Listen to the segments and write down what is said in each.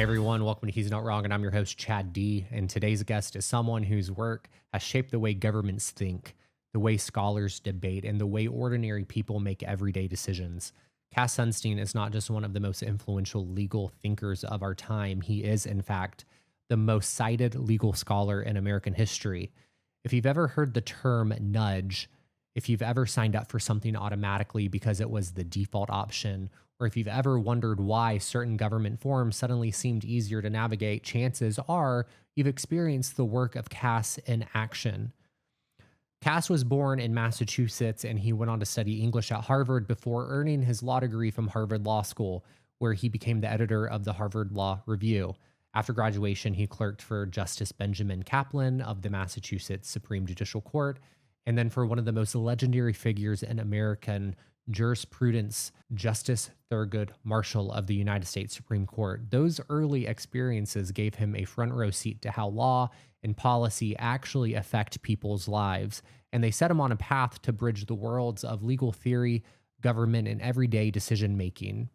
Everyone, welcome to He's Not Wrong, and I'm your host, Chad D. And today's guest is someone whose work has shaped the way governments think, the way scholars debate, and the way ordinary people make everyday decisions. Cass Sunstein is not just one of the most influential legal thinkers of our time, he is, in fact, the most cited legal scholar in American history. If you've ever heard the term nudge, if you've ever signed up for something automatically because it was the default option, or if you've ever wondered why certain government forms suddenly seemed easier to navigate, chances are you've experienced the work of Cass in action. Cass was born in Massachusetts and he went on to study English at Harvard before earning his law degree from Harvard Law School, where he became the editor of the Harvard Law Review. After graduation, he clerked for Justice Benjamin Kaplan of the Massachusetts Supreme Judicial Court, and then for one of the most legendary figures in American jurisprudence, Justice Thurgood Marshall of the United States Supreme Court. Those early experiences gave him a front row seat to how law and policy actually affect people's lives, and they set him on a path to bridge the worlds of legal theory, government, and everyday decision making.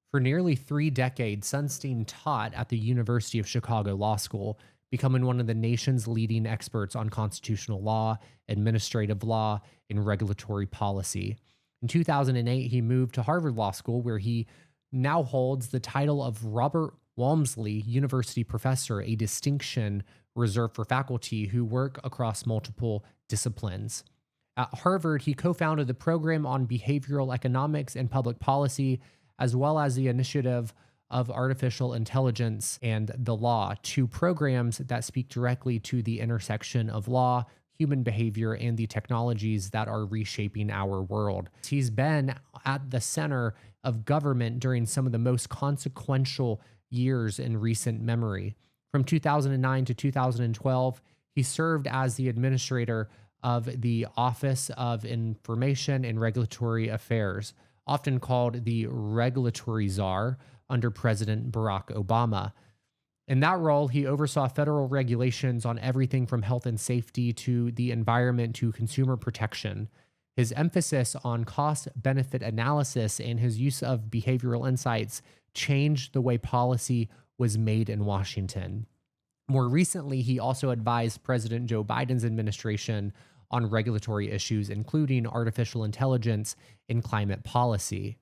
For nearly 3 decades, Sunstein taught at the University of Chicago Law School, becoming one of the nation's leading experts on constitutional law, administrative law, and regulatory policy. In 2008, he moved to Harvard Law School, where he now holds the title of Robert Walmsley University Professor, a distinction reserved for faculty who work across multiple disciplines. At Harvard, he co-founded the program on behavioral economics and public policy, as well as the initiative of artificial intelligence and the law, 2 programs that speak directly to the intersection of law, human behavior, and the technologies that are reshaping our world. He's been at the center of government during some of the most consequential years in recent memory. From 2009 to 2012, he served as the administrator of the Office of Information and Regulatory Affairs, often called the Regulatory Czar, under President Barack Obama. In that role, he oversaw federal regulations on everything from health and safety to the environment to consumer protection. His emphasis on cost-benefit analysis and his use of behavioral insights changed the way policy was made in Washington. More recently, he also advised President Joe Biden's administration on regulatory issues, including artificial intelligence and climate policy.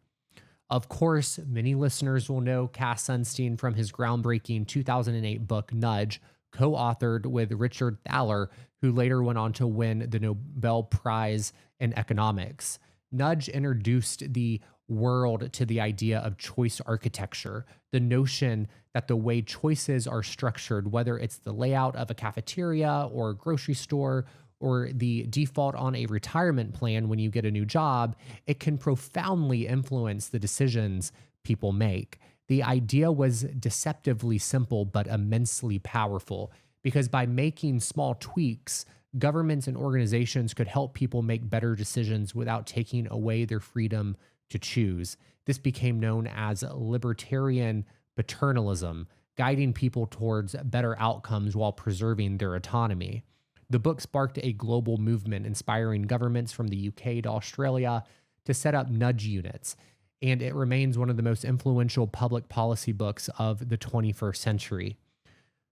Of course, many listeners will know Cass Sunstein from his groundbreaking 2008 book, Nudge, co-authored with Richard Thaler, who later went on to win the Nobel Prize in Economics. Nudge introduced the world to the idea of choice architecture, the notion that the way choices are structured, whether it's the layout of a cafeteria or a grocery store, or the default on a retirement plan when you get a new job, it can profoundly influence the decisions people make. The idea was deceptively simple but immensely powerful, because by making small tweaks, governments and organizations could help people make better decisions without taking away their freedom to choose. This became known as libertarian paternalism, guiding people towards better outcomes while preserving their autonomy. The book sparked a global movement, inspiring governments from the UK to Australia to set up nudge units, and it remains one of the most influential public policy books of the 21st century.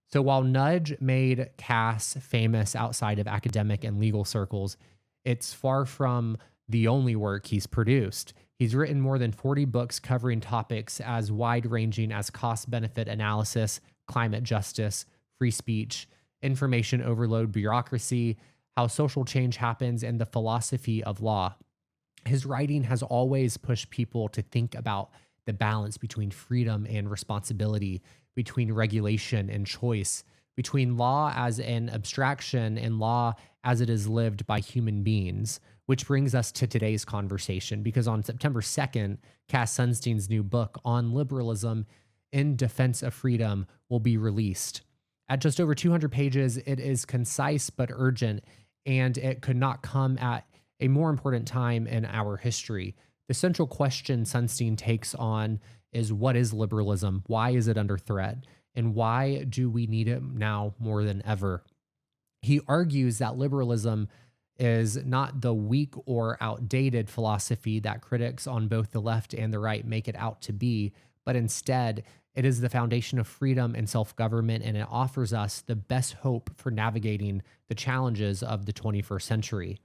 So while Nudge made Cass famous outside of academic and legal circles, it's far from the only work he's produced. He's written more than 40 books covering topics as wide-ranging as cost-benefit analysis, climate justice, free speech, information overload, bureaucracy, how social change happens, and the philosophy of law. His writing has always pushed people to think about the balance between freedom and responsibility, between regulation and choice, between law as an abstraction and law as it is lived by human beings. Which brings us to today's conversation, because on September 2nd, Cass Sunstein's new book, On Liberalism, In Defense of Freedom, will be released. At just over 200 pages, it is concise but urgent, and it could not come at a more important time in our history. The central question Sunstein takes on is, what is liberalism? Why is it under threat? And why do we need it now more than ever? He argues that liberalism is not the weak or outdated philosophy that critics on both the left and the right make it out to be, but instead It is the foundation of freedom and self government, and it offers us the best hope for navigating the challenges of the 21st century.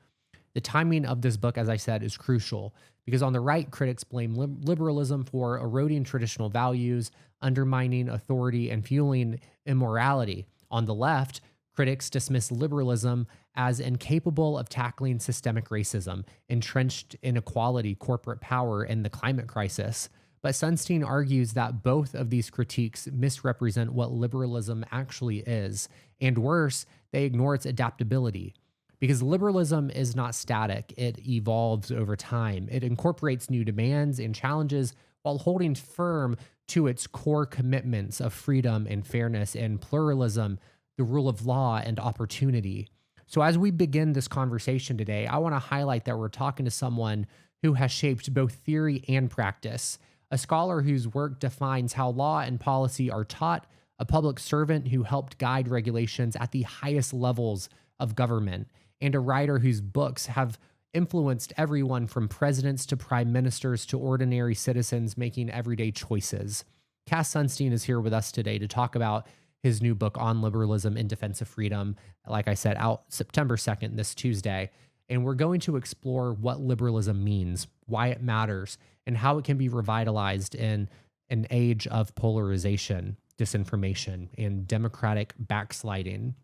The timing of this book, as I said, is crucial because on the right, critics blame liberalism for eroding traditional values, undermining authority, and fueling immorality. On the left, critics dismiss liberalism as incapable of tackling systemic racism, entrenched inequality, corporate power, and the climate crisis. But Sunstein argues that both of these critiques misrepresent what liberalism actually is, and worse, they ignore its adaptability. Because liberalism is not static, it evolves over time. It incorporates new demands and challenges while holding firm to its core commitments of freedom and fairness and pluralism, the rule of law, and opportunity. So, as we begin this conversation today, I want to highlight that we're talking to someone who has shaped both theory and practice, a scholar whose work defines how law and policy are taught, a public servant who helped guide regulations at the highest levels of government, and a writer whose books have influenced everyone from presidents to prime ministers to ordinary citizens making everyday choices. Cass Sunstein is here with us today to talk about his new book, On Liberalism in Defense of Freedom, like I said, out September 2nd, this Tuesday. And we're going to explore what liberalism means, why it matters, and how it can be revitalized in an age of polarization, disinformation, and democratic backsliding.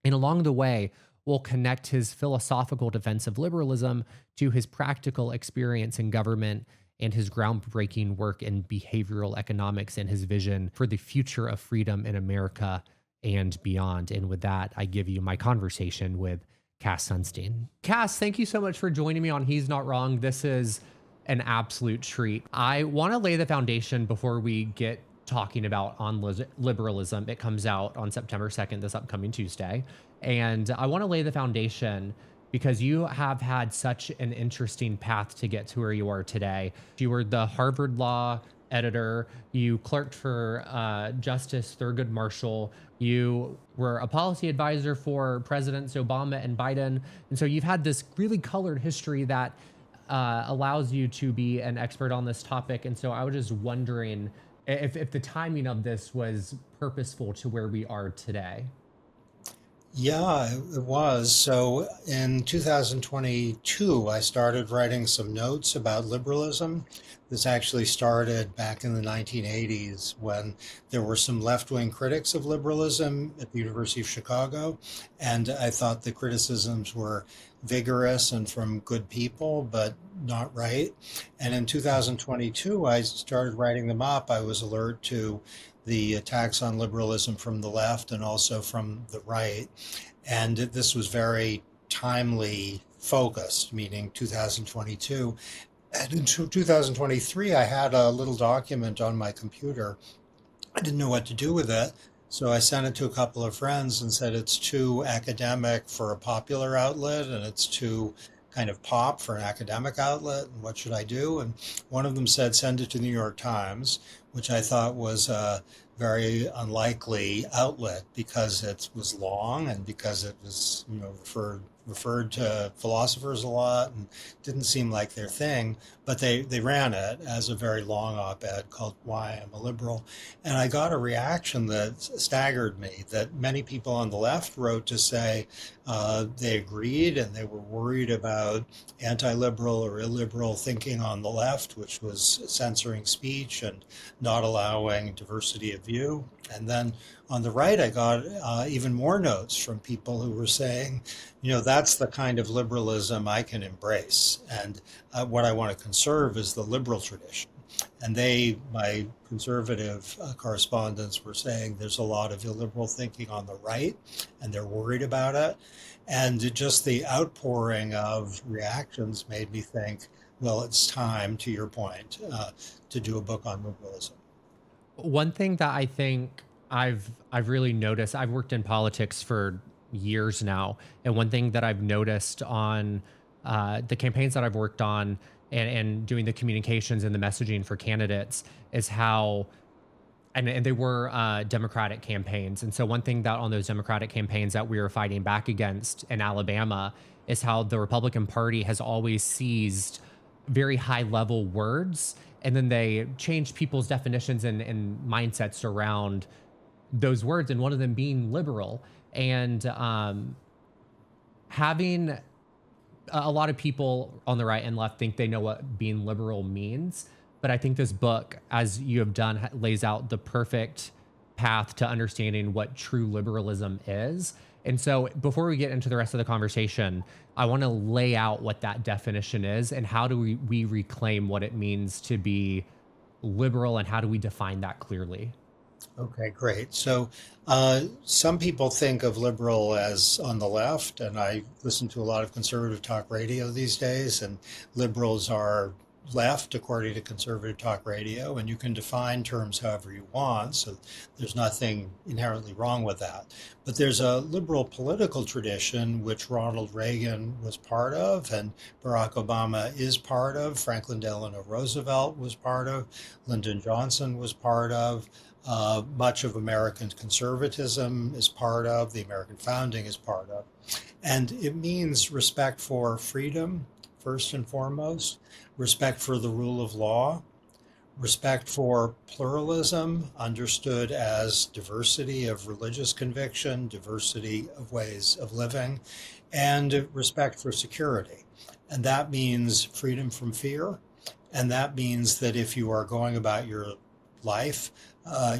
And along the way, we'll connect his philosophical defense of liberalism to his practical experience in government and his groundbreaking work in behavioral economics and his vision for the future of freedom in America and beyond. And with that, I give you my conversation with Cass Sunstein. Cass, thank you so much for joining me on He's Not Wrong. This is an absolute treat. I want to lay the foundation before we get talking about On Liberalism. It comes out on September 2nd, this upcoming Tuesday. And I want to lay the foundation because you have had such an interesting path to get to where you are today. You were the Harvard Law editor. You clerked for Justice Thurgood Marshall. You were a policy advisor for Presidents Obama and Biden. And so you've had this really colored history that allows you to be an expert on this topic. And so I was just wondering if the timing of this was purposeful to where we are today. Yeah, it was. So in 2022, I started writing some notes about liberalism. This actually started back in the 1980s when there were some left-wing critics of liberalism at the University of Chicago. And I thought the criticisms were vigorous and from good people, but not right. And in 2022, I started writing them up. I was alert to the attacks on liberalism from the left and also from the right. And this was very timely focused, meaning 2022. And in 2023, I had a little document on my computer. I didn't know what to do with it. So I sent it to a couple of friends and said it's too academic for a popular outlet and it's too kind of pop for an academic outlet. And what should I do? And one of them said, send it to the New York Times, which I thought was a very unlikely outlet because it was long and because it was, referred to philosophers a lot and didn't seem like their thing, but they ran it as a very long op-ed called Why I'm a Liberal. And I got a reaction that staggered me, that many people on the left wrote to say they agreed and they were worried about anti-liberal or illiberal thinking on the left, which was censoring speech and not allowing diversity of view. And then on the right, I got even more notes from people who were saying, that's the kind of liberalism I can embrace. And what I want to conserve is the liberal tradition. And my conservative correspondents were saying there's a lot of illiberal thinking on the right, and they're worried about it. And just the outpouring of reactions made me think, well, it's time, to your point, to do a book on liberalism. One thing that I think I've really noticed, I've worked in politics for years now, and one thing that I've noticed on the campaigns that I've worked on and doing the communications and the messaging for candidates is how, and they were Democratic campaigns. And so one thing that on those Democratic campaigns that we were fighting back against in Alabama is how the Republican Party has always seized very high level words and then they changed people's definitions and mindsets around those words, and one of them being liberal. And having a lot of people on the right and left think they know what being liberal means. But I think this book, as you have done, lays out the perfect path to understanding what true liberalism is. And so before we get into the rest of the conversation, I want to lay out what that definition is and how do we reclaim what it means to be liberal, and how do we define that clearly? Okay, great. So some people think of liberal as on the left, and I listen to a lot of conservative talk radio these days, and liberals are left according to conservative talk radio, and you can define terms however you want, so there's nothing inherently wrong with that. But there's a liberal political tradition which Ronald Reagan was part of, and Barack Obama is part of, Franklin Delano Roosevelt was part of, Lyndon Johnson was part of. Much of American conservatism is part of, the American founding is part of. And it means respect for freedom, first and foremost, respect for the rule of law, respect for pluralism, understood as diversity of religious conviction, diversity of ways of living, and respect for security. And that means freedom from fear. And that means that if you are going about your life,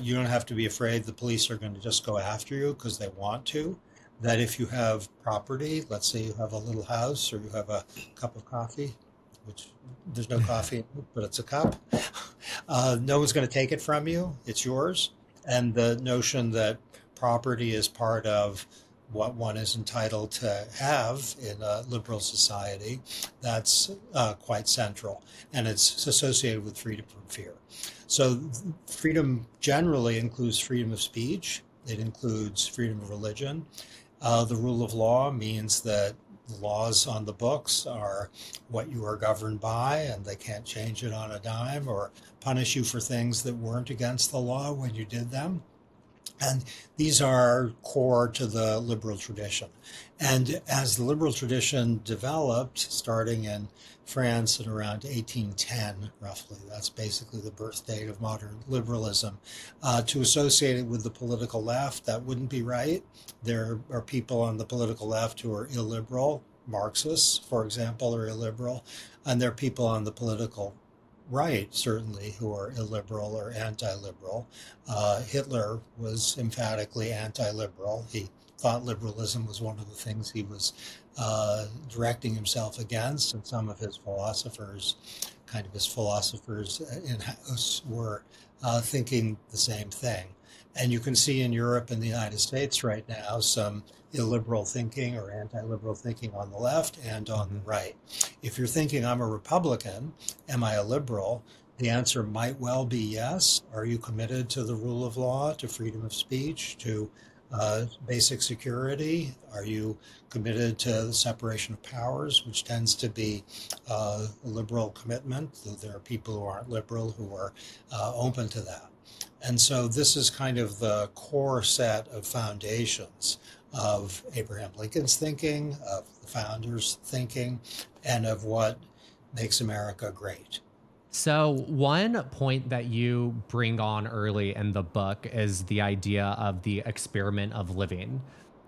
you don't have to be afraid the police are going to just go after you because they want to. That if you have property, let's say you have a little house or you have a cup of coffee, which there's no coffee, but it's a cup, no one's going to take it from you. It's yours. And the notion that property is part of what one is entitled to have in a liberal society, that's quite central. And it's associated with freedom from fear. So freedom generally includes freedom of speech. It includes freedom of religion. The rule of law means that the laws on the books are what you are governed by, and they can't change it on a dime or punish you for things that weren't against the law when you did them. And these are core to the liberal tradition. And as the liberal tradition developed, starting in France in around 1810, roughly, that's basically the birth date of modern liberalism, to associate it with the political left, that wouldn't be right. There are people on the political left who are illiberal. Marxists, for example, are illiberal. And there are people on the political right, certainly, who are illiberal or anti-liberal. Hitler was emphatically anti-liberal. He thought liberalism was one of the things he was directing himself against, and some of his philosophers, kind of his philosophers in-house, were thinking the same thing. And you can see in Europe and the United States right now some illiberal thinking or anti-liberal thinking on the left and on the right. If you're thinking, I'm a Republican, am I a liberal? The answer might well be yes. Are you committed to the rule of law, to freedom of speech, to basic security? Are you committed to the separation of powers, which tends to be a liberal commitment? There are people who aren't liberal who are open to that. And so this is kind of the core set of foundations of Abraham Lincoln's thinking, of the founders' thinking, and of what makes America great. So, one point that you bring on early in the book is the idea of the experiment of living,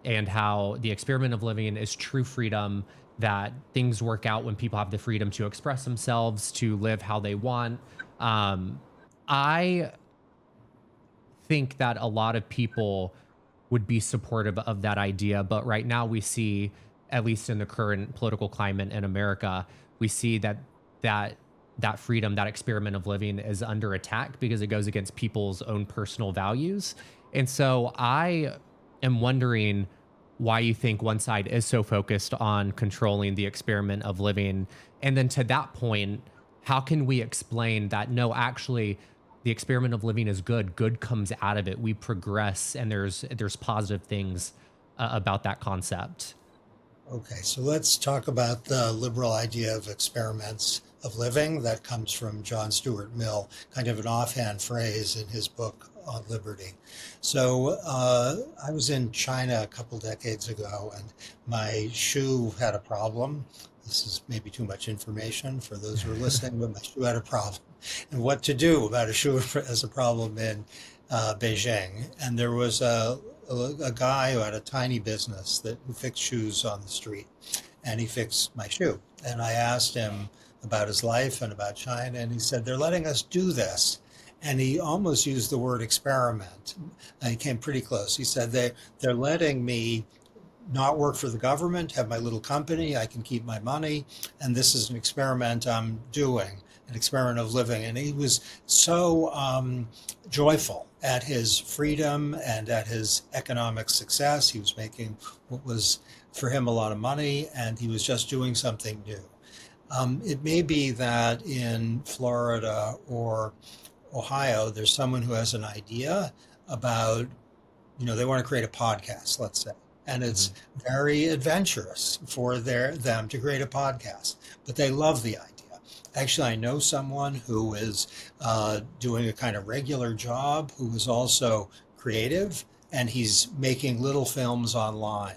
and how the experiment of living is true freedom, that things work out when people have the freedom to express themselves, to live how they want. I think that a lot of people would be supportive of that idea. But right now we see, at least in the current political climate in America, we see that freedom, that experiment of living is under attack because it goes against people's own personal values. And so I am wondering why you think one side is so focused on controlling the experiment of living. And then to that point, how can we explain that no, actually, the experiment of living is good. Good comes out of it. We progress, and there's positive things about that concept. Okay, so let's talk about the liberal idea of experiments of living that comes from John Stuart Mill, kind of an offhand phrase in his book on liberty. So I was in China a couple decades ago, and my shoe had a problem. this is maybe too much information for those who are listening, but my shoe had a problem, and what to do about a shoe as a problem in Beijing. And there was a guy who had a tiny business who fixed shoes on the street, and he fixed my shoe. And I asked him about his life and about China, and he said, they're letting us do this. And he almost used the word experiment. He came pretty close. He said, they're letting me not work for the government, have my little company, I can keep my money, and this is an experiment I'm doing, an experiment of living. And he was so joyful at his freedom and at his economic success. He was making what was for him a lot of money, and he was just doing something new. It may be that in Florida or Ohio, there's someone who has an idea about, they want to create a podcast, let's say, and it's very adventurous for them to create a podcast, but they love the idea. Actually, I know someone who is doing a kind of regular job who is also creative, and he's making little films online,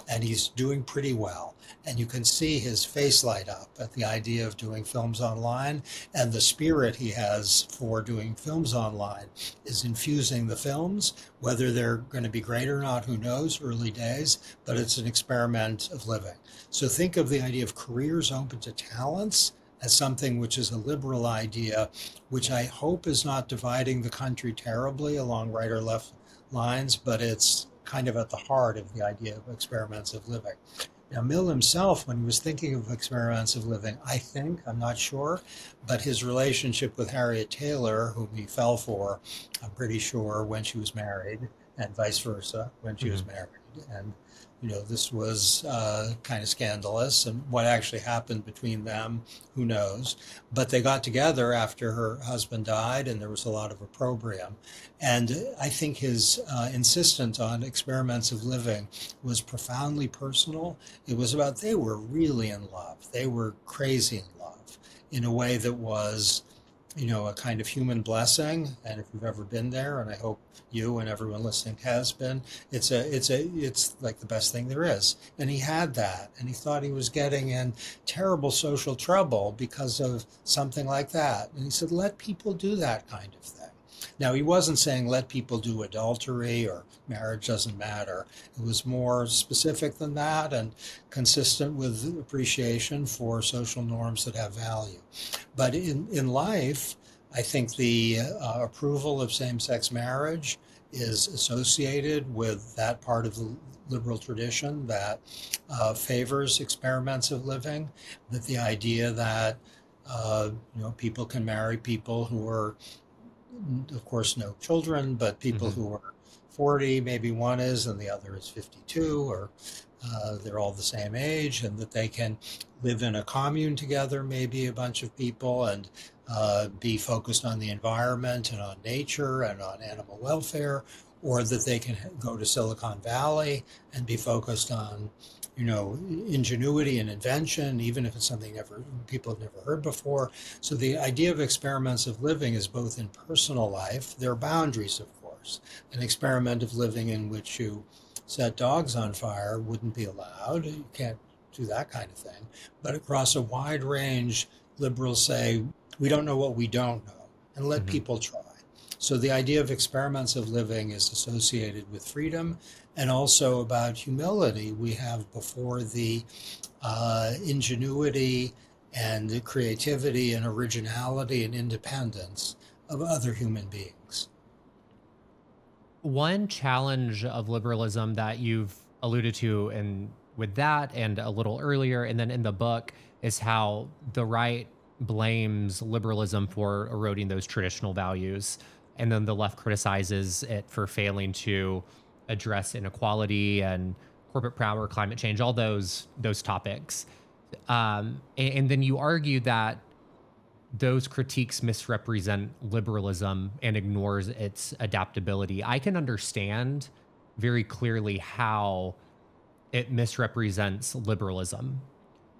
and he's doing pretty well. And you can see his face light up at the idea of doing films online, and the spirit he has for doing films online is infusing the films. Whether they're going to be great or not, who knows, early days, but it's an experiment of living. So think of the idea of careers open to talents as something which is a liberal idea, which I hope is not dividing the country terribly along right or left lines, but it's kind of at the heart of the idea of experiments of living. Now, Mill himself, when he was thinking of experiments of living, I'm not sure, but his relationship with Harriet Taylor, whom he fell for, I'm pretty sure, when she was married, and vice versa, when she was married. And, this was kind of scandalous, and what actually happened between them, who knows. But they got together after her husband died, and there was a lot of opprobrium. And I think his insistence on experiments of living was profoundly personal. It was about they were really in love. They were crazy in love in a way that was, a kind of human blessing. And if you've ever been there, and I hope you and everyone listening has been, it's like the best thing there is. And he had that, and he thought he was getting in terrible social trouble because of something like that. And he said, let people do that kind of thing. Now, he wasn't saying let people do adultery or marriage doesn't matter. It was more specific than that and consistent with appreciation for social norms that have value. But in life, I think the approval of same-sex marriage is associated with that part of the liberal tradition that favors experiments of living, that the idea that people can marry people who are, of course, no children, but people who are 40, maybe one is, and the other is 52, or they're all the same age, and that they can live in a commune together, maybe a bunch of people, and be focused on the environment and on nature and on animal welfare, or that they can go to Silicon Valley and be focused on ingenuity and invention, even if it's something people have never heard before. So the idea of experiments of living is both in personal life. There are boundaries, of course. An experiment of living in which you set dogs on fire wouldn't be allowed. You can't do that kind of thing. But across a wide range, liberals say, we don't know what we don't know, and let people try. So the idea of experiments of living is associated with freedom and also about humility. We have before the ingenuity and the creativity and originality and independence of other human beings. One challenge of liberalism that you've alluded to and with that and a little earlier and then in the book is how the right blames liberalism for eroding those traditional values, and then the left criticizes it for failing to address inequality and corporate power, climate change, all those topics. And then you argue that those critiques misrepresent liberalism and ignores its adaptability. I can understand very clearly how it misrepresents liberalism.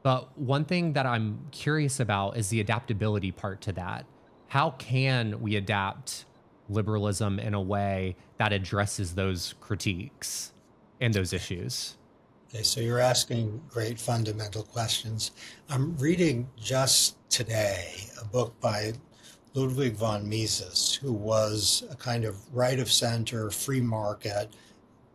But one thing that I'm curious about is the adaptability part to that. How can we adapt liberalism in a way that addresses those critiques and those issues? Okay, so you're asking great fundamental questions. I'm reading just today a book by Ludwig von Mises, who was a kind of right of center, free market,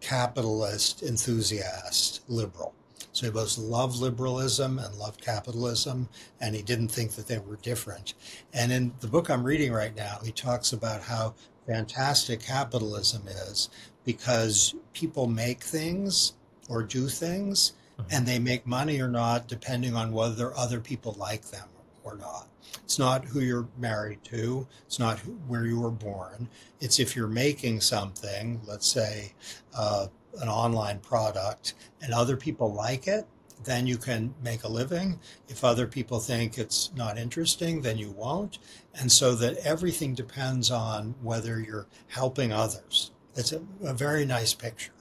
capitalist enthusiast liberal. So he both loved liberalism and loved capitalism, and he didn't think that they were different. And in the book I'm reading right now, he talks about how fantastic capitalism is because people make things or do things, Mhm. and they make money or not depending on whether other people like them or not. It's not who you're married to, it's not where you were born. It's if you're making something, let's say an online product, and other people like it, then you can make a living. If other people think it's not interesting, then you won't. And so that everything depends on whether you're helping others. It's a very nice picture.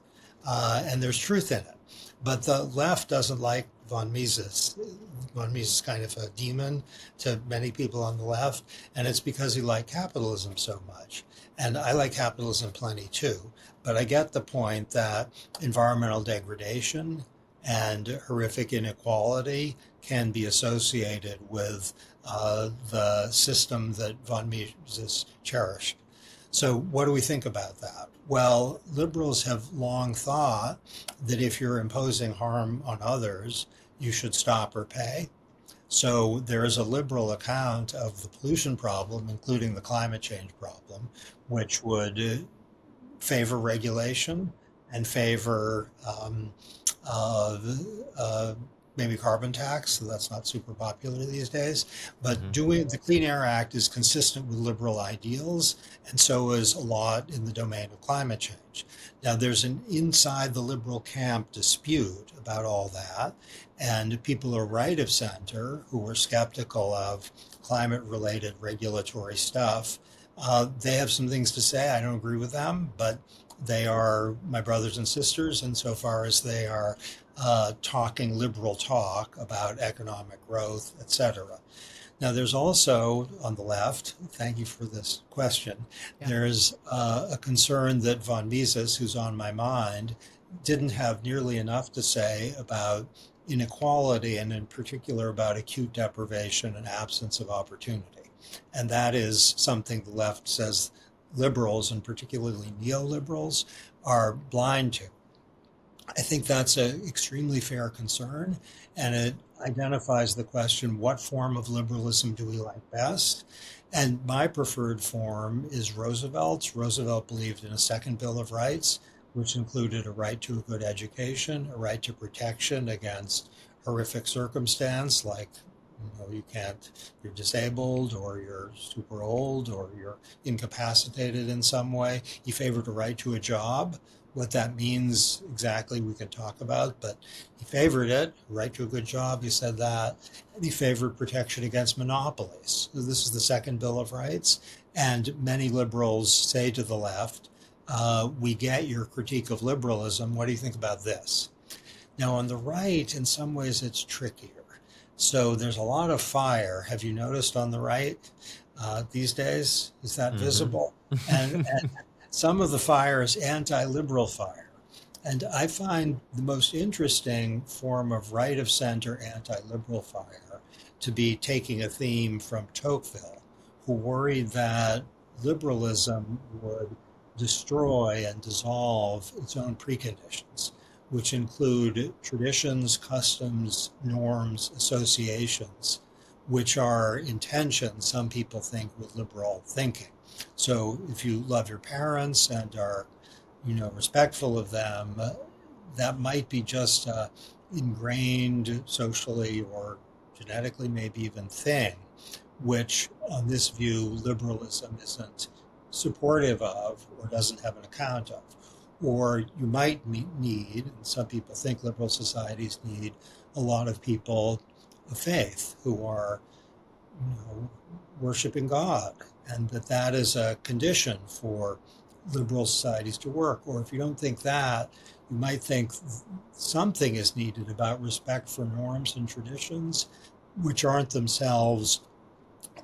And there's truth in it. But the left doesn't like von Mises. Von Mises is kind of a demon to many people on the left, and it's because he liked capitalism so much. And I like capitalism plenty too. But I get the point that environmental degradation and horrific inequality can be associated with the system that von Mises cherished. So, what do we think about that? Well, liberals have long thought that if you're imposing harm on others, you should stop or pay. So there is a liberal account of the pollution problem, including the climate change problem, which would favor regulation and favor uh, uh, maybe carbon tax. So that's not super popular these days. But Mhm. doing the Clean Air Act is consistent with liberal ideals, and so is a lot in the domain of climate change. Now, there's an inside the liberal camp dispute about all that, and people are right of center who are skeptical of climate related regulatory stuff. They have some things to say. I don't agree with them, but they are my brothers and sisters insofar as they are talking liberal talk about economic growth, etc. Now, there's also on the left, thank you for this question, Yeah. there's a concern that von Mises, who's on my mind, didn't have nearly enough to say about inequality and, in particular, about acute deprivation and absence of opportunity. And that is something the left says liberals, and particularly neoliberals, are blind to. I think that's an extremely fair concern, and it identifies the question, what form of liberalism do we like best? And my preferred form is Roosevelt's. Roosevelt believed in a second Bill of Rights, which included a right to a good education, a right to protection against horrific circumstance, like you can't, you're disabled or you're super old or you're incapacitated in some way. He favored a right to a job. What that means exactly, we can talk about, but he favored it, right to a good job, he said that, and he favored protection against monopolies. So this is the second Bill of Rights, and many liberals say to the left, we get your critique of liberalism, what do you think about this? Now, on the right, in some ways, it's trickier. So there's a lot of fire. Have you noticed on the right these days? Is that Mhm. visible? And some of the fire is anti-liberal fire. And I find the most interesting form of right of center anti-liberal fire to be taking a theme from Tocqueville, who worried that liberalism would destroy and dissolve its own preconditions, which include traditions, customs, norms, associations, which are in tension, some people think, with liberal thinking. So if you love your parents and are, respectful of them, that might be just a ingrained socially or genetically, maybe even thing, which on this view, liberalism isn't supportive of or doesn't have an account of. Or you might need, and some people think liberal societies need, a lot of people of faith who are, worshiping God, and that is a condition for liberal societies to work. Or if you don't think that, you might think something is needed about respect for norms and traditions, which aren't themselves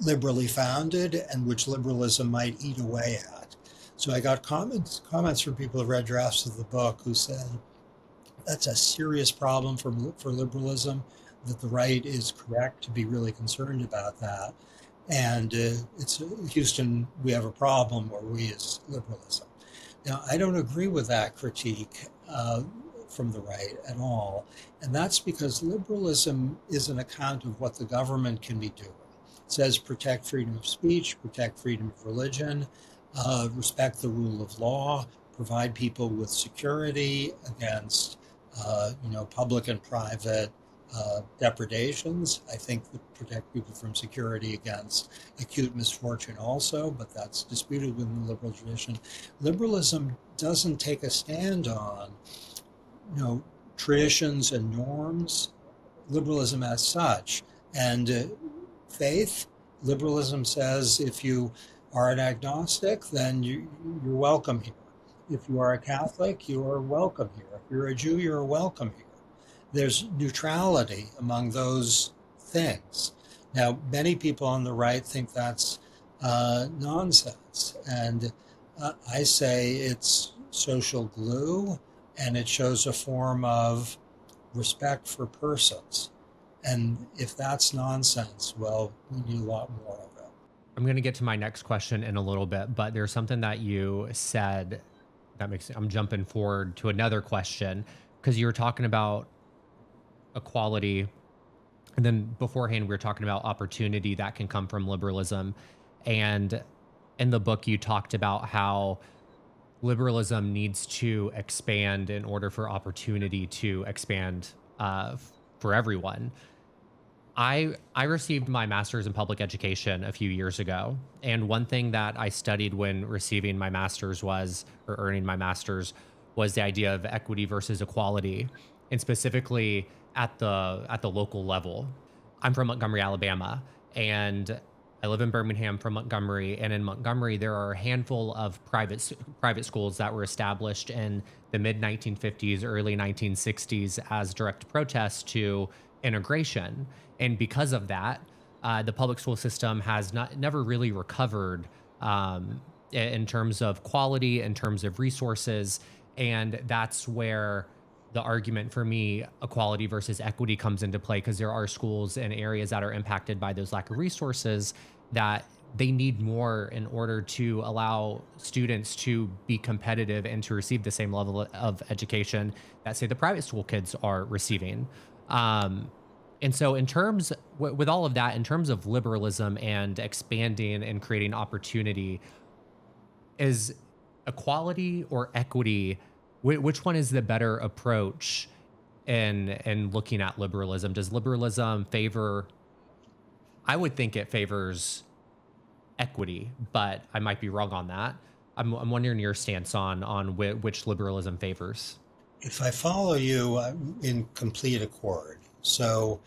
liberally founded and which liberalism might eat away at. So I got comments from people who read drafts of the book who said that's a serious problem for liberalism, that the right is correct to be really concerned about that. And it's Houston, we have a problem where we is liberalism. Now, I don't agree with that critique from the right at all. And that's because liberalism is an account of what the government can be doing. It says protect freedom of speech, protect freedom of religion, respect the rule of law, provide people with security against public and private depredations. I think that protect people from security against acute misfortune also, but that's disputed within the liberal tradition. Liberalism doesn't take a stand on, traditions and norms, liberalism as such. And faith, liberalism says if you are an agnostic, then you're welcome here. If you are a Catholic, you are welcome here. If you're a Jew, you're welcome here. There's neutrality among those things. Now, many people on the right think that's nonsense. And I say it's social glue, and it shows a form of respect for persons. And if that's nonsense, well, we need a lot more of it. I'm going to get to my next question in a little bit, but there's something that you said that makes I'm jumping forward to another question because you were talking about equality. And then beforehand, we were talking about opportunity that can come from liberalism. And in the book, you talked about how liberalism needs to expand in order for opportunity to expand for everyone. I received my master's in public education a few years ago. And one thing that I studied when receiving my master's or earning my master's, was the idea of equity versus equality, and specifically at the local level. I'm from Montgomery, Alabama, and I live in Birmingham from Montgomery. And in Montgomery, there are a handful of private schools that were established in the mid 1950s, early 1960s as direct protest to integration. And because of that, the public school system has never really recovered in terms of quality, in terms of resources. And that's where the argument for me, equality versus equity, comes into play, because there are schools and areas that are impacted by those lack of resources that they need more in order to allow students to be competitive and to receive the same level of education that, say, the private school kids are receiving. And so with all of that, in terms of liberalism and expanding and creating opportunity, is equality or equity, which one is the better approach in looking at liberalism? Does liberalism favor, I would think it favors equity, but I might be wrong on that. I'm wondering your stance on which liberalism favors. If I follow you, I'm in complete accord. So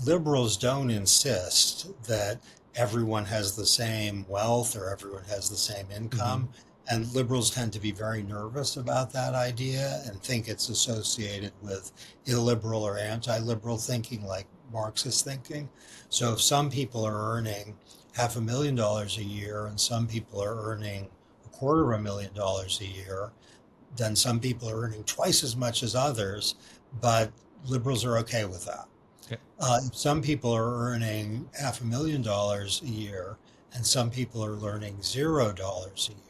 liberals don't insist that everyone has the same wealth or everyone has the same income. Hmm. And liberals tend to be very nervous about that idea and think it's associated with illiberal or anti-liberal thinking, like Marxist thinking. So if some people are earning $500,000 a year and some people are earning $250,000 a year, then some people are earning twice as much as others, but liberals are okay with that. Okay. If some people are earning $500,000 a year and some people are earning $0 a year,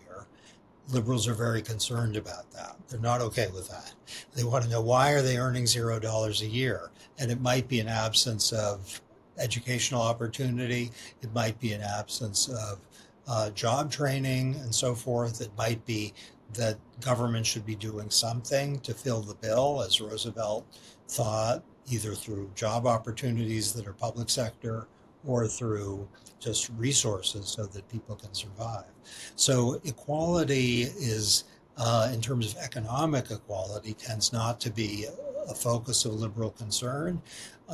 liberals are very concerned about that. They're not okay with that. They want to know, why are they earning $0 a year? And it might be an absence of educational opportunity. It might be an absence of job training and so forth. It might be that government should be doing something to fill the bill, as Roosevelt thought, either through job opportunities that are public sector or through just resources so that people can survive. So equality is, in terms of economic equality, tends not to be a focus of liberal concern.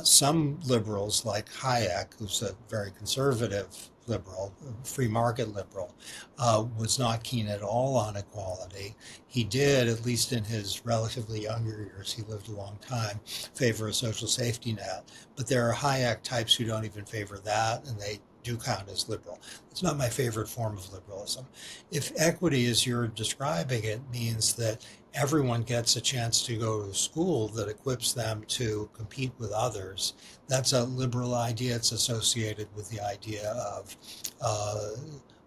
Some liberals, like Hayek, who's a very conservative liberal, free market liberal, was not keen at all on equality. He did, at least in his relatively younger years, he lived a long time, favor a social safety net. But there are Hayek types who don't even favor that, and they do count as liberal. It's not my favorite form of liberalism. If equity, as you're describing it, means that everyone gets a chance to go to a school that equips them to compete with others. That's a liberal idea. It's associated with the idea uh,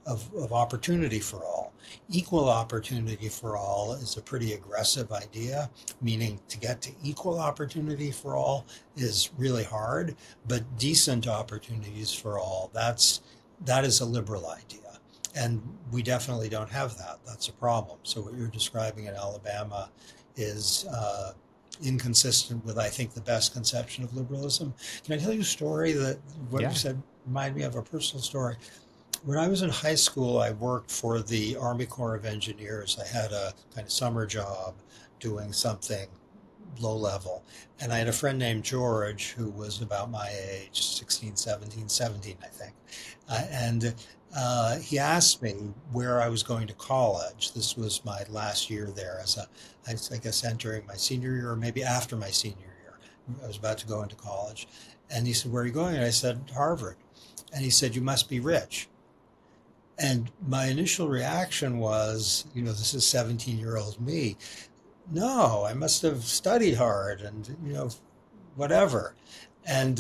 of opportunity for all. Equal opportunity for all is a pretty aggressive idea, meaning to get to equal opportunity for all is really hard, but decent opportunities for all, that is a liberal idea. And we definitely don't have that. That's a problem. So what you're describing in Alabama is inconsistent with, I think, the best conception of liberalism. Can I tell you a story that what you Yeah. said reminded me of a personal story? When I was in high school, I worked for the Army Corps of Engineers. I had a kind of summer job doing something low level. And I had a friend named George who was about my age, 16, 17, 17, I think. And he asked me where I was going to college. This was my last year there I guess, entering my senior year or maybe after my senior year. I was about to go into college. And he said, "Where are you going?" And I said, "Harvard." And he said, "You must be rich." And my initial reaction was, this is 17-year-old me. No, I must have studied hard and, whatever. And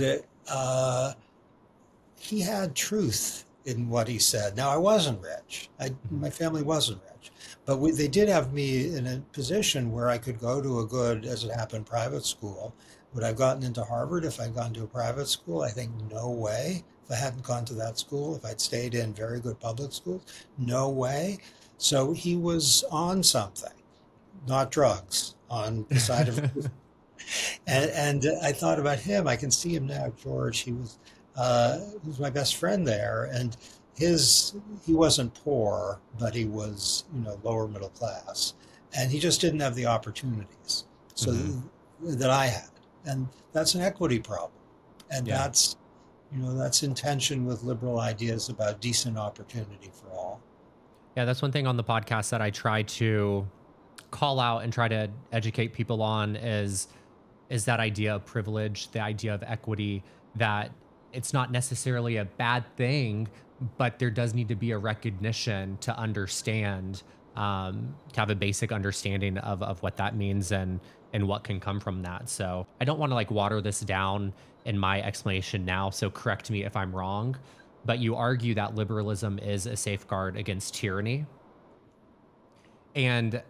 he had truth in what he said. Now, I wasn't rich. Mhm. My family wasn't rich. But they did have me in a position where I could go to a good, as it happened, private school. Would I have gotten into Harvard if I'd gone to a private school? I think no way. If I hadn't gone to that school, if I'd stayed in very good public schools, no way. So he was on something, not drugs, on the side of truth. And I thought about him. I can see him now, George. He was my best friend there, and his he wasn't poor, but he was lower middle class, and he just didn't have the opportunities Mhm. that I had, and that's an equity problem, and Yeah. that's in tension with liberal ideas about decent opportunity for all. Yeah, that's one thing on the podcast that I try to call out and try to educate people on is that idea of privilege, the idea of equity, that it's not necessarily a bad thing, but there does need to be a recognition to understand, to have a basic understanding of what that means and what can come from that. So I don't want to like water this down in my explanation now. So correct me if I'm wrong, but you argue that liberalism is a safeguard against tyranny. And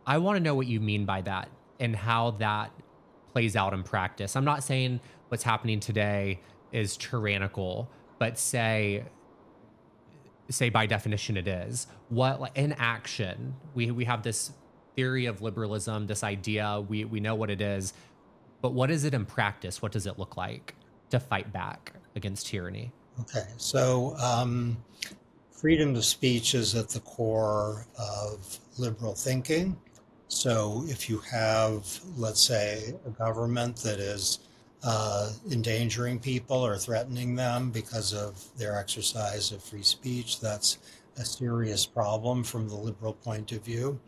I want to know what you mean by that and how that plays out in practice. I'm not saying what's happening today is tyrannical, but say by definition it is. What like in action, we have this theory of liberalism, this idea, we know what it is, but what is it in practice? What does it look like to fight back against tyranny? Okay, so freedom of speech is at the core of liberal thinking. So if you have, let's say, a government that is endangering people or threatening them because of their exercise of free speech, that's a serious problem from the liberal point of view.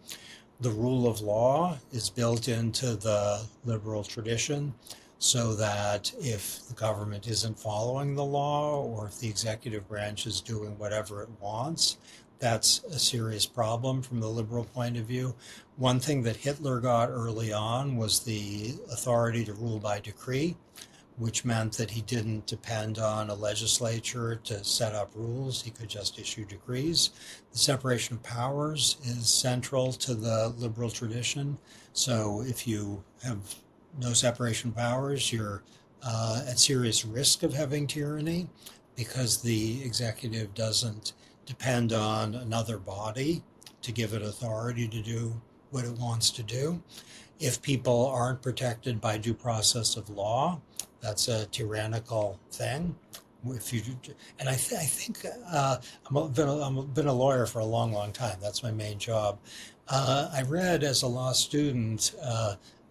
The rule of law is built into the liberal tradition so that if the government isn't following the law or if the executive branch is doing whatever it wants, that's a serious problem from the liberal point of view. One thing that Hitler got early on was the authority to rule by decree, which meant that he didn't depend on a legislature to set up rules. He could just issue decrees. The separation of powers is central to the liberal tradition. So if you have no separation of powers, you're at serious risk of having tyranny because the executive doesn't depend on another body to give it authority to do what it wants to do. If people aren't protected by due process of law, that's a tyrannical thing. If you and I think I've been a lawyer for a long, long time. That's my main job. I read as a law student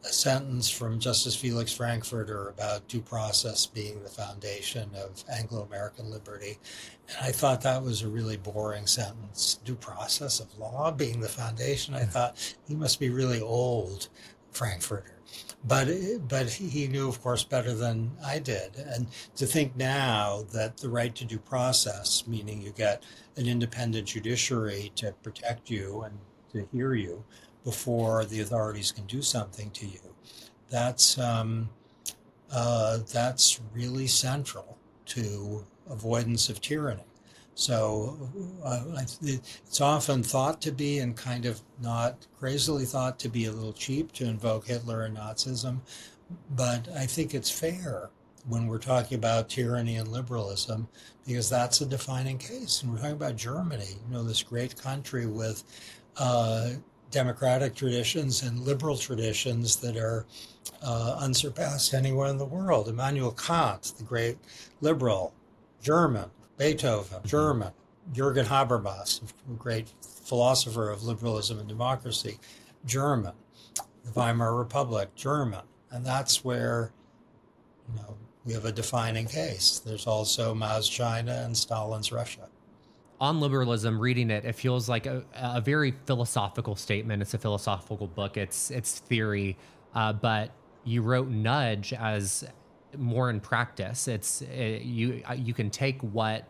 a sentence from Justice Felix Frankfurter about due process being the foundation of Anglo-American liberty, and I thought that was a really boring sentence. Due process of law being the foundation. I thought he must be really old, Frankfurter. But but he knew, of course, better than I did. And to think now that the right to due process, meaning you get an independent judiciary to protect you and to hear you, before the authorities can do something to you. That's that's really central to avoidance of tyranny. So it's often thought to be, and kind of not crazily thought to be, a little cheap to invoke Hitler and Nazism, but I think it's fair when we're talking about tyranny and liberalism, because that's a defining case. And we're talking about Germany, this great country with uh, democratic traditions and liberal traditions that are unsurpassed anywhere in the world. Immanuel Kant, the great liberal, German. Beethoven, Mhm. German. Jürgen Habermas, a great philosopher of liberalism and democracy, German. The Weimar Republic, German. And that's where, we have a defining case. There's also Mao's China and Stalin's Russia. On Liberalism, reading it, it feels like a very philosophical statement. It's a philosophical book. It's theory, but you wrote nudge as more in practice. You can take what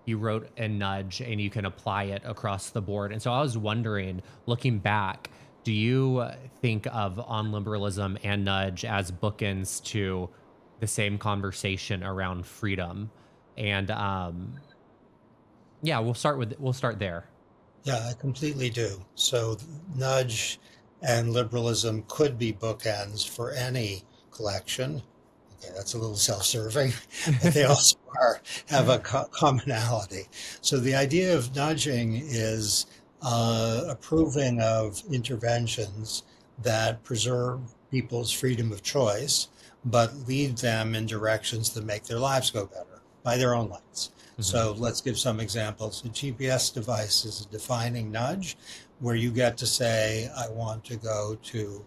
you wrote in nudge and you can apply it across the board. And so I was wondering, looking back, do you think of On Liberalism and nudge as bookends to the same conversation around freedom? And yeah, we'll start there. Yeah, I completely do. So, nudge and liberalism could be bookends for any collection. Okay, that's a little self-serving, but they also have a commonality. So the idea of nudging is approving of interventions that preserve people's freedom of choice, but lead them in directions that make their lives go better by their own lights. Mhm. So let's give some examples. A GPS device is a defining nudge where you get to say, I want to go to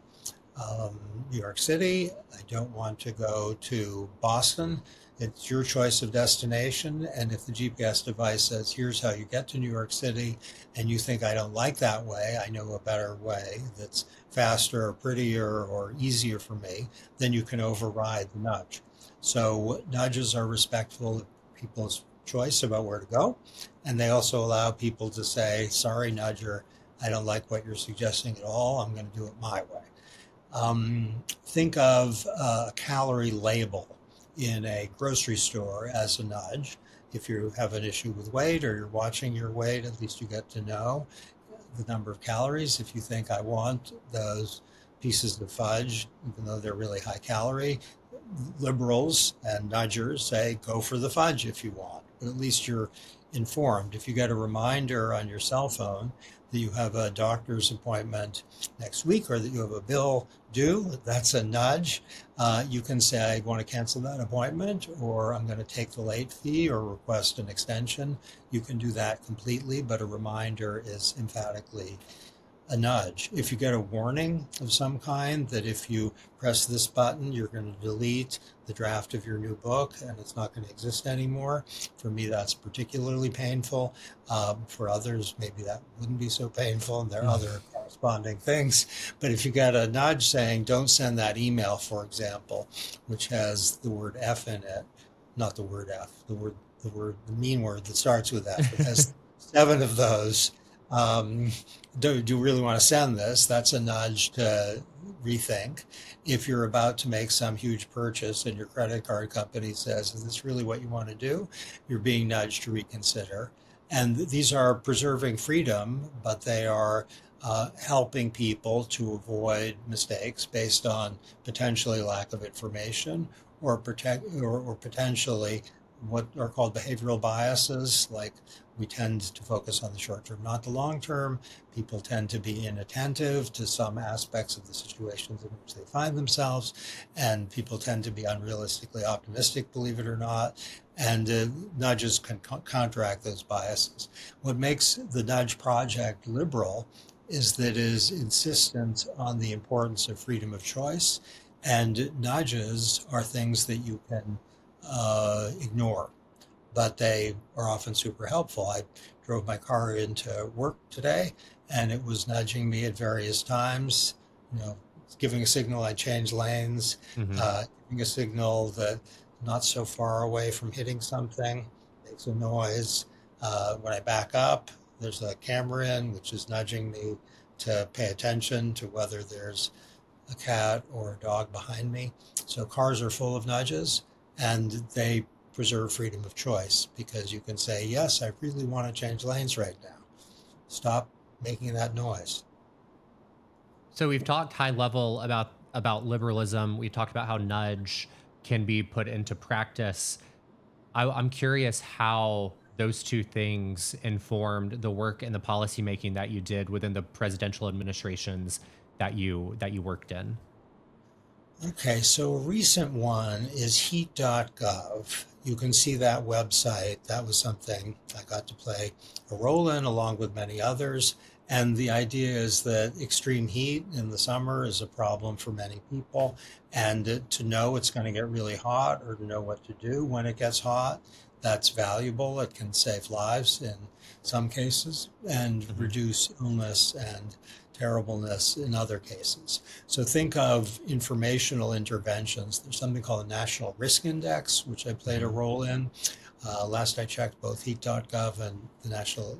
New York City. I don't want to go to Boston. It's your choice of destination. And if the GPS device says, here's how you get to New York City, and you think, I don't like that way, I know a better way that's faster or prettier or easier for me, then you can override the nudge. So nudges are respectful of people's choice about where to go. And they also allow people to say, sorry, nudger, I don't like what you're suggesting at all. I'm going to do it my way. Think of a calorie label in a grocery store as a nudge. If you have an issue with weight or you're watching your weight, at least you get to know the number of calories. If you think, I want those pieces of fudge, even though they're really high calorie, liberals and nudgers say, go for the fudge if you want, but at least you're informed. If you get a reminder on your cell phone that you have a doctor's appointment next week or that you have a bill due, that's a nudge. You can say, I want to cancel that appointment, or I'm going to take the late fee or request an extension. You can do that completely, but a reminder is emphatically a nudge. If you get a warning of some kind that if you press this button, you're going to delete the draft of your new book and it's not going to exist anymore. For me, that's particularly painful. For others, maybe that wouldn't be so painful, and there are other corresponding things. But if you get a nudge saying, don't send that email, for example, which has the word F in it, not the word F, the mean word that starts with F, it has 7 of those. Um, do you really want to send this? That's a nudge to rethink. If you're about to make some huge purchase and your credit card company says, is this really what you want to do? You're being nudged to reconsider. And these are preserving freedom, but they are helping people to avoid mistakes based on potentially lack of information or potentially what are called behavioral biases, like we tend to focus on the short term, not the long term. People tend to be inattentive to some aspects of the situations in which they find themselves, and people tend to be unrealistically optimistic, believe it or not. And nudges can counteract those biases. What makes the Nudge Project liberal is that it is insistent on the importance of freedom of choice, and nudges are things that you can ignore, but they are often super helpful. I drove my car into work today, and it was nudging me at various times, you know, giving a signal I change lanes, Mhm. giving a signal that I'm not so far away from hitting something, makes a noise. When I back up, there's a camera in, which is nudging me to pay attention to whether there's a cat or a dog behind me. So cars are full of nudges, and they preserve freedom of choice because you can say, yes, I really want to change lanes right now. Stop making that noise. So we've talked high level about liberalism. We talked about how nudge can be put into practice. I'm curious how those two things informed the work and the policy making that you did within the presidential administrations that you worked in. Okay, so a recent one is heat.gov. You can see that website. That was something I got to play a role in along with many others. And the idea is that extreme heat in the summer is a problem for many people. And to know it's going to get really hot or to know what to do when it gets hot, that's valuable. It can save lives in some cases and Mhm. reduce illness and terribleness in other cases. So think of informational interventions. There's something called the National Risk Index, which I played a Mhm. role in. Last I checked, both heat.gov and the National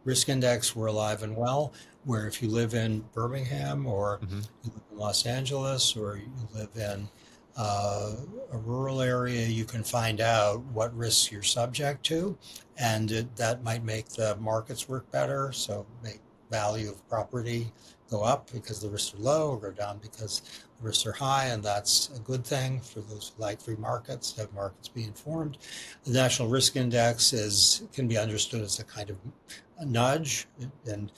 Risk Index were alive and well, where if you live in Birmingham or Mhm. you live in Los Angeles or you live in uh, a rural area, you can find out what risks you're subject to, and that might make the markets work better. So make value of property go up because the risks are low, or go down because the risks are high, and that's a good thing for those who like free markets to have markets be informed. The National Risk Index is can be understood as a kind of a nudge, and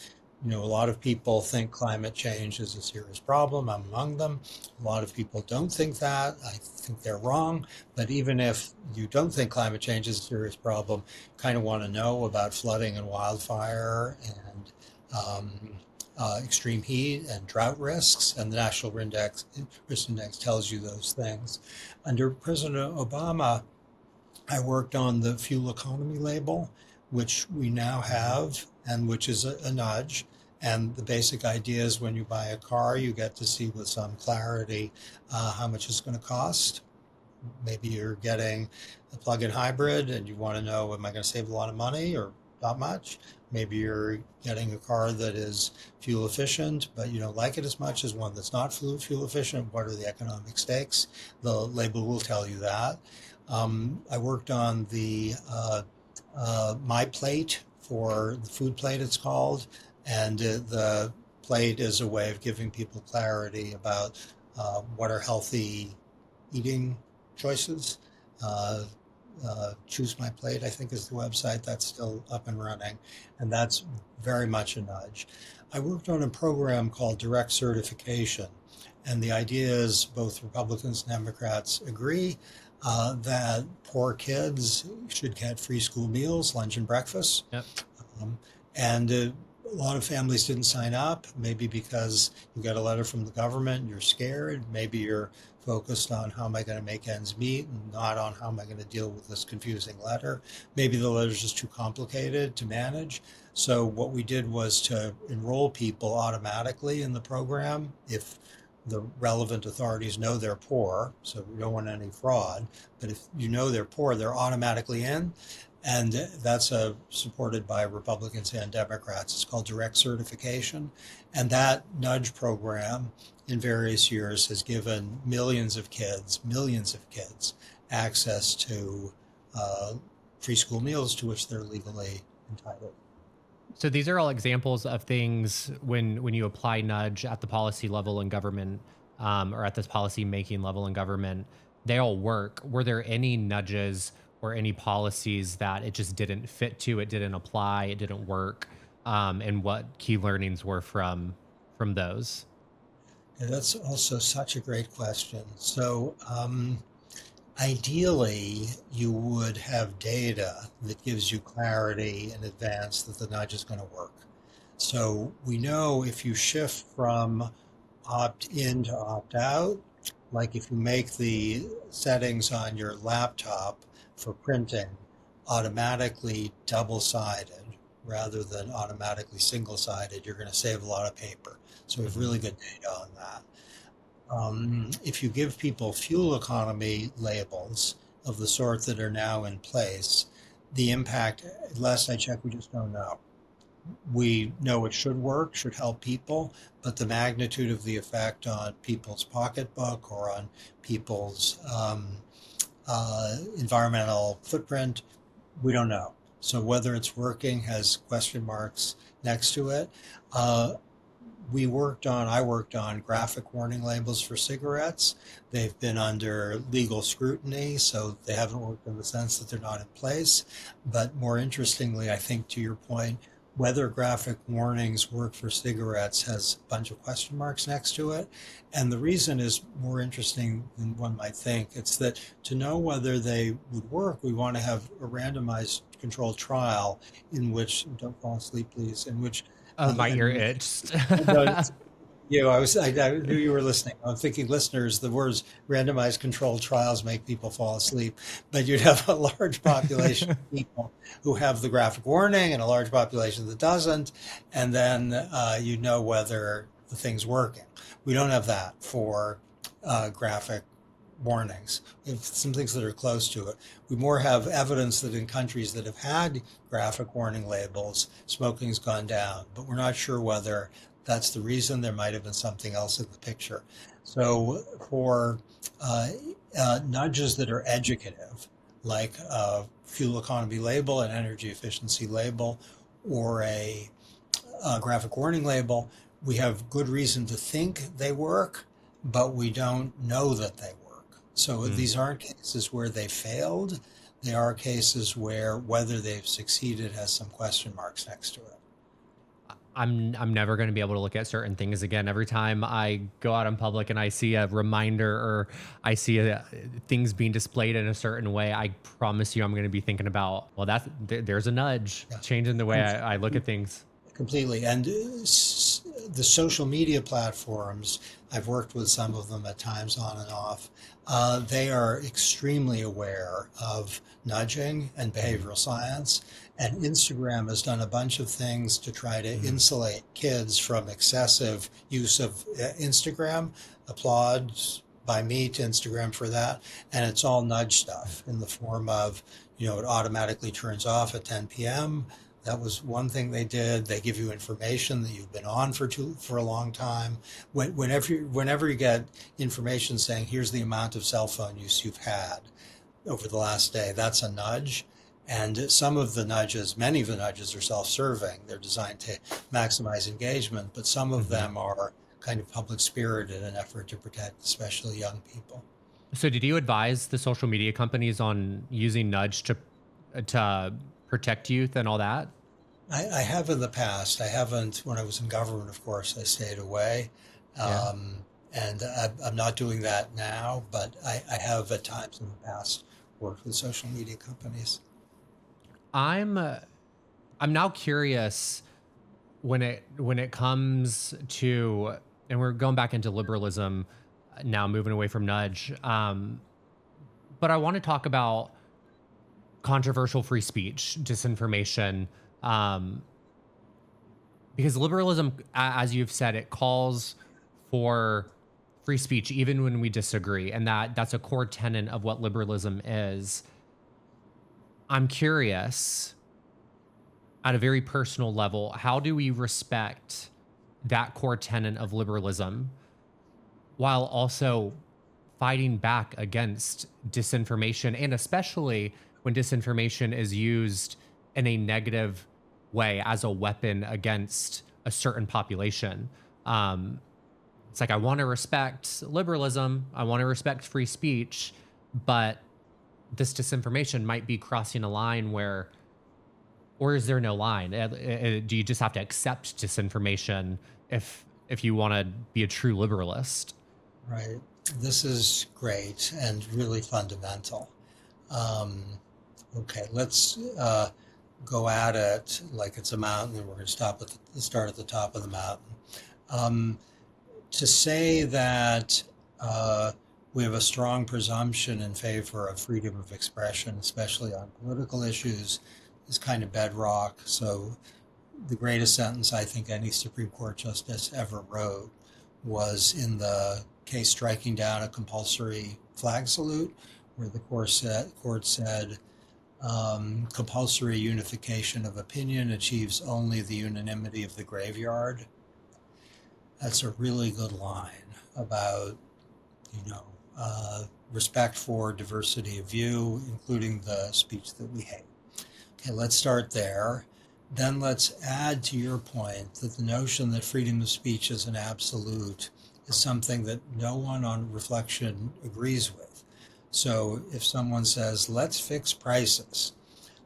a lot of people think climate change is a serious problem. I'm among them. A lot of people don't think that. I think they're wrong. But even if you don't think climate change is a serious problem, you kind of want to know about flooding and wildfire and extreme heat and drought risks. And the National Risk Index tells you those things. Under President Obama, I worked on the fuel economy label, which we now Mhm. have, and which is a nudge. And the basic idea is when you buy a car, you get to see with some clarity how much it's going to cost. Maybe you're getting a plug-in hybrid and you want to know, am I going to save a lot of money or not much? Maybe you're getting a car that is fuel efficient, but you don't like it as much as one that's not fuel efficient. What are the economic stakes? The label will tell you that. I worked on the My Plate for the food plate, it's called, and the plate is a way of giving people clarity about what are healthy eating choices. Uh, Choose My Plate, I think, is the website that's still up and running, and that's very much a nudge. I worked on a program called direct certification, and the idea is both Republicans and Democrats agree that poor kids should get free school meals, lunch and breakfast. Yep. Um, and a lot of families didn't sign up, maybe because you got a letter from the government, you're scared, maybe you're focused on how am I going to make ends meet and not on how am I going to deal with this confusing letter. Maybe the letter's just too complicated to manage. So what we did was to enroll people automatically in the program if the relevant authorities know they're poor, so we don't want any fraud. But if you know they're poor, they're automatically in, and that's supported by Republicans and Democrats. It's called direct certification, and that nudge program in various years has given millions of kids, access to uh, free school meals to which they're legally entitled. So these are all examples of things when you apply nudge at the policy level in government, or at this policy making level in government, they all work. Were there any nudges or any policies that it just didn't fit to, it didn't apply, it didn't work, and what key learnings were from those? And that's also such a great question. So, ideally, you would have data that gives you clarity in advance that the nudge is going to work. So we know if you shift from opt in to opt out, like if you make the settings on your laptop for printing automatically double sided rather than automatically single sided, you're going to save a lot of paper. So we have Mhm. really good data on that. If you give people fuel economy labels of the sort that are now in place, the impact, last I checked, we just don't know. We know it should work, should help people, but the magnitude of the effect on people's pocketbook or on people's environmental footprint, we don't know. So whether it's working has question marks next to it. Uh, I worked on graphic warning labels for cigarettes. They've been under legal scrutiny, so they haven't worked in the sense that they're not in place. But more interestingly, I think to your point, whether graphic warnings work for cigarettes has a bunch of question marks next to it. And the reason is more interesting than one might think. It's that to know whether they would work, we want to have a randomized controlled trial in which, don't fall asleep, please, in which Oh, my ear and itched. no, I knew you were listening. I'm thinking, listeners, the words randomized controlled trials make people fall asleep, but you'd have a large population of people who have the graphic warning and a large population that doesn't, and then you know whether the thing's working. We don't have that for graphic warnings. We have some things that are close to it. We more have evidence that in countries that have had graphic warning labels, smoking's gone down, but we're not sure whether that's the reason. There might have been something else in the picture. So for uh, nudges that are educative, like a fuel economy label, an energy efficiency label, or a graphic warning label, we have good reason to think they work, but we don't know that they work. So Hmm. these aren't cases where they failed. They are cases where whether they've succeeded has some question marks next to it. I'm never going to be able to look at certain things again. Every time I go out in public and I see a reminder or I see things being displayed in a certain way, I promise you I'm going to be thinking about, well, there's a nudge Yeah. changing the way I look at things. Completely. And the social media platforms, I've worked with some of them at times on and off. They are extremely aware of nudging and Mhm. behavioral science. And Instagram has done a bunch of things to try to Mhm. insulate kids from excessive use of Instagram. Applause by me to Instagram for that. And it's all nudge stuff in the form of, it automatically turns off at 10 p.m. That was one thing they did. They give you information that you've been on for a long time. Whenever you get information saying here's the amount of cell phone use you've had over the last day, that's a nudge. And many of the nudges are self-serving. They're designed to maximize engagement, but some of Mhm. them are kind of public spirited in an effort to protect especially young people. So, did you advise the social media companies on using nudge to protect youth and all that? I have in the past. I haven't, when I was in government, of course, I stayed away. Yeah. And I'm not doing that now, but I have at times in the past worked with social media companies. I'm uh, I'm now curious when it comes to, and we're going back into liberalism now, moving away from nudge. But I want to talk about controversial free speech, disinformation, um, because liberalism, as you've said, it calls for free speech even when we disagree, and that's a core tenet of what liberalism is. I'm curious, at a very personal level, how do we respect that core tenet of liberalism while also fighting back against disinformation, and especially when disinformation is used in a negative way as a weapon against a certain population? Um, it's like, I want to respect liberalism, I want to respect free speech, but this disinformation might be crossing a line where, or is there no line? Do you just have to accept disinformation if you want to be a true liberalist? Right. This is great and really fundamental. Um, okay, let's go at it like it's a mountain, and we're going to start at the top of the mountain. Um, to say that uh, we have a strong presumption in favor of freedom of expression, especially on political issues, is kind of bedrock. So, the greatest sentence I think any Supreme Court justice ever wrote was in the case striking down a compulsory flag salute, where the court said Compulsory unification of opinion achieves only the unanimity of the graveyard. That's a really good line about, you know, respect for diversity of view, including the speech that we hate. Okay, let's start there. Then let's add to your point that the notion that freedom of speech is an absolute is something that no one on reflection agrees with. So if someone says, let's fix prices,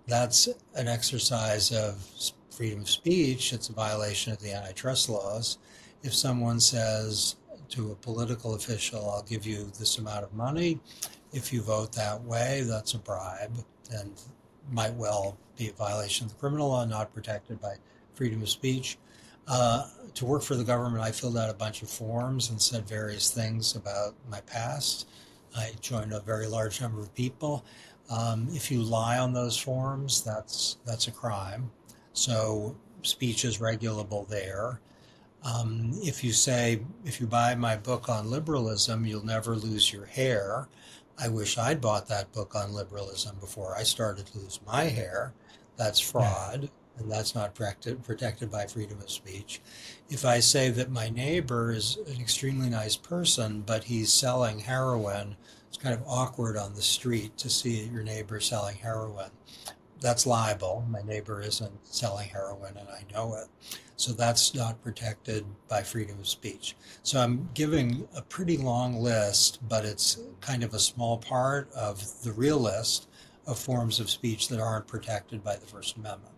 that's an exercise of freedom of speech. It's a violation of the antitrust laws. If someone says to a political official, I'll give you this amount of money, if you vote that way, that's a bribe and might well be a violation of the criminal law, not protected by freedom of speech. To work for the government, I filled out a bunch of forms and said various things about my past. I joined a very large number of people. If you lie on those forms, that's a crime. So speech is regulable there. If you buy my book on liberalism, you'll never lose your hair. I wish I'd bought that book on liberalism before I started to lose my hair. That's fraud, and that's not protected by freedom of speech. If I say that my neighbor is an extremely nice person, but he's selling heroin, it's kind of awkward on the street to see your neighbor selling heroin. That's libel. My neighbor isn't selling heroin and I know it. So that's not protected by freedom of speech. So I'm giving a pretty long list, but it's kind of a small part of the real list of forms of speech that aren't protected by the First Amendment.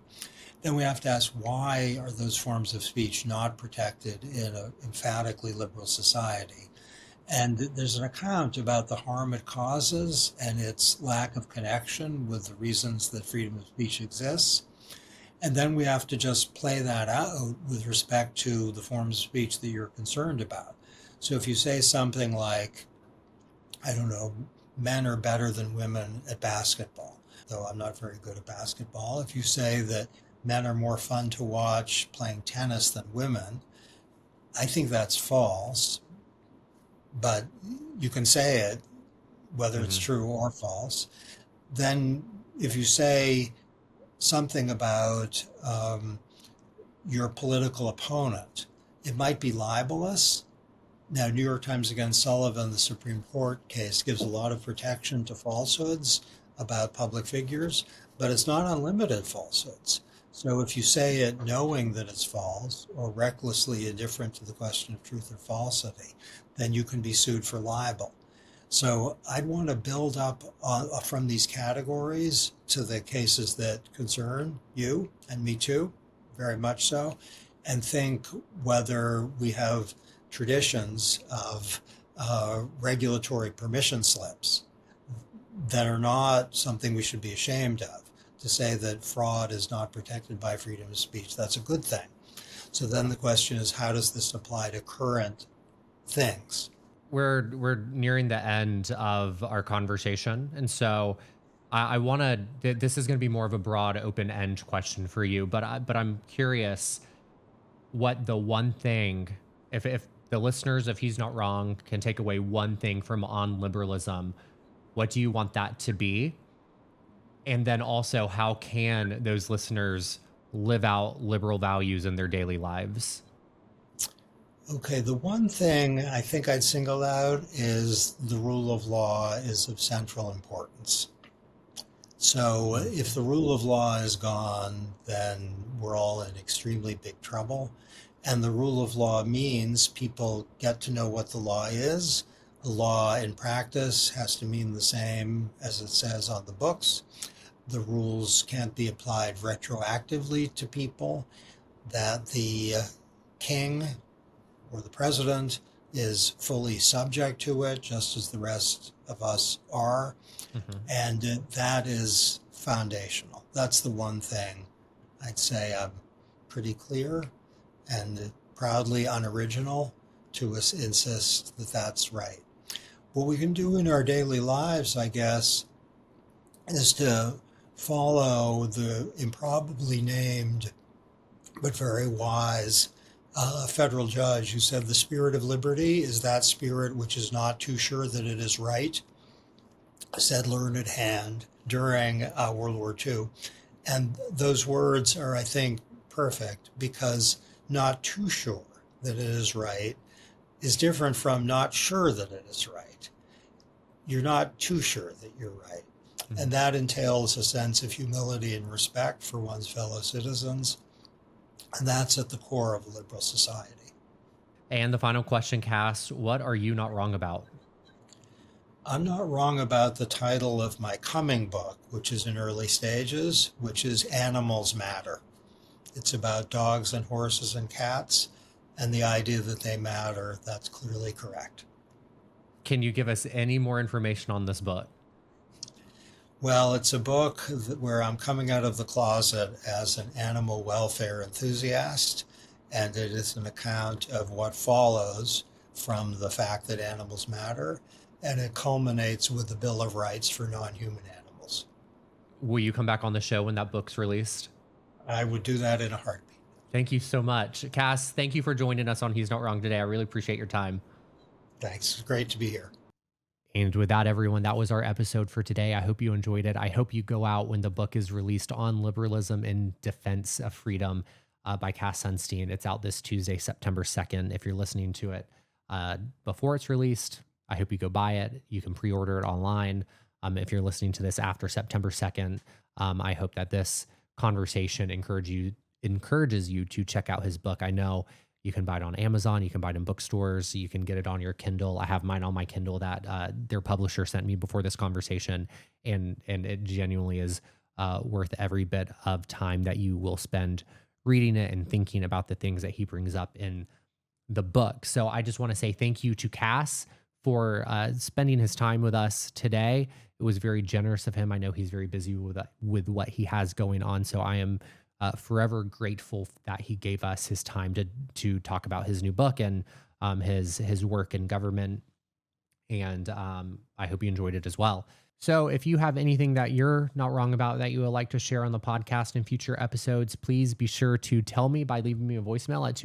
Then we have to ask, why are those forms of speech not protected in an emphatically liberal society? And there's an account about the harm it causes and its lack of connection with the reasons that freedom of speech exists. And then we have to just play that out with respect to the forms of speech that you're concerned about. So if you say something like, I don't know, men are better than women at basketball, though I'm not very good at basketball. If you say that men are more fun to watch playing tennis than women, I think that's false. But you can say it, whether it's true or false. Then if you say something about your political opponent, it might be libelous. Now, New York Times against Sullivan, the Supreme Court case, gives a lot of protection to falsehoods about public figures, but it's not unlimited falsehoods. So if you say it knowing that it's false or recklessly indifferent to the question of truth or falsity, then you can be sued for libel. So I'd want to build up from these categories to the cases that concern you and me too, very much so, and think whether we have traditions of regulatory permission slips that are not something we should be ashamed of. To say that fraud is not protected by freedom of speech, that's a good thing. So then the question is, how does this apply to current things? We're nearing the end of our conversation, and so I want to. This is going to be more of a broad, open-end question for you, but I'm curious what the one thing, if the listeners, if he's not wrong, can take away one thing from On Liberalism, what do you want that to be? And then also, how can those listeners live out liberal values in their daily lives? Okay, the one thing I think I'd single out is the rule of law is of central importance. So if the rule of law is gone, then we're all in extremely big trouble. And the rule of law means people get to know what the law is. The law in practice has to mean the same as it says on the books. The rules can't be applied retroactively to people, that the king or the president is fully subject to it, just as the rest of us are. And that is foundational. That's the one thing I'd say I'm pretty clear and proudly unoriginal to insist that that's right. What we can do in our daily lives, I guess, is to follow the improbably named but very wise federal judge who said the spirit of liberty is that spirit which is not too sure that it is right, said learned hand, during World War II. And those words are, I think, perfect because not too sure that it is right is different from not sure that it is right. You're not too sure that you're right. And that entails a sense of humility and respect for one's fellow citizens. And that's at the core of a liberal society. And the final question, Cass, what are you not wrong about? I'm not wrong about the title of my coming book, which is in early stages, which is Animals Matter. It's about dogs and horses and cats, and the idea that they matter. That's clearly correct. Can you give us any more information on this book? Well, it's a book where I'm coming out of the closet as an animal welfare enthusiast, and it is an account of what follows from the fact that animals matter, and it culminates with the Bill of Rights for non-human animals. Will you come back on the show when that book's released? I would do that in a heartbeat. Thank you so much. Cass, thank you for joining us on He's Not Wrong today. I really appreciate your time. Thanks. It's great to be here. And with that, everyone, that was our episode for today. I hope you enjoyed it. I hope you go out when the book is released, On Liberalism in Defense of Freedom by Cass Sunstein. It's out this Tuesday, September 2nd. If you're listening to it before it's released, I hope you go buy it. You can pre-order it online. If you're listening to this after September 2nd, I hope that this conversation encourages you to check out his book. I know you can buy it on Amazon. You can buy it in bookstores. You can get it on your Kindle. I have mine on my Kindle that their publisher sent me before this conversation, and it genuinely is worth every bit of time that you will spend reading it and thinking about the things that he brings up in the book. So I just want to say thank you to Cass for spending his time with us today. It was very generous of him. I know he's very busy with what he has going on. So I am forever grateful that he gave us his time to talk about his new book and his work in government. And I hope you enjoyed it as well. So if you have anything that you're not wrong about that you would like to share on the podcast in future episodes, please be sure to tell me by leaving me a voicemail at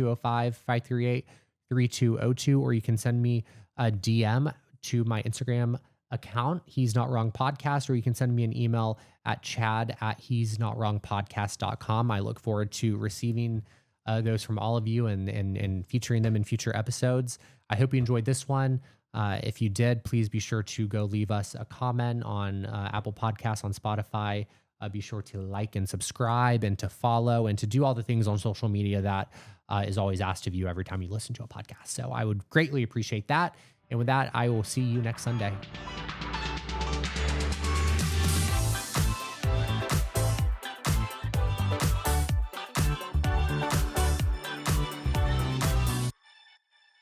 205-538-3202, or you can send me a DM to my Instagram account, He's Not Wrong Podcast, or you can send me an email at chad@he'snotwrongpodcast.com. I look forward to receiving those from all of you and featuring them in future episodes. I hope you enjoyed this one. If you did, please be sure to go leave us a comment on Apple Podcasts, on Spotify. Be sure to like and subscribe and to follow and to do all the things on social media that is always asked of you every time you listen to a podcast. So I would greatly appreciate that. And with that, I will see you next Sunday.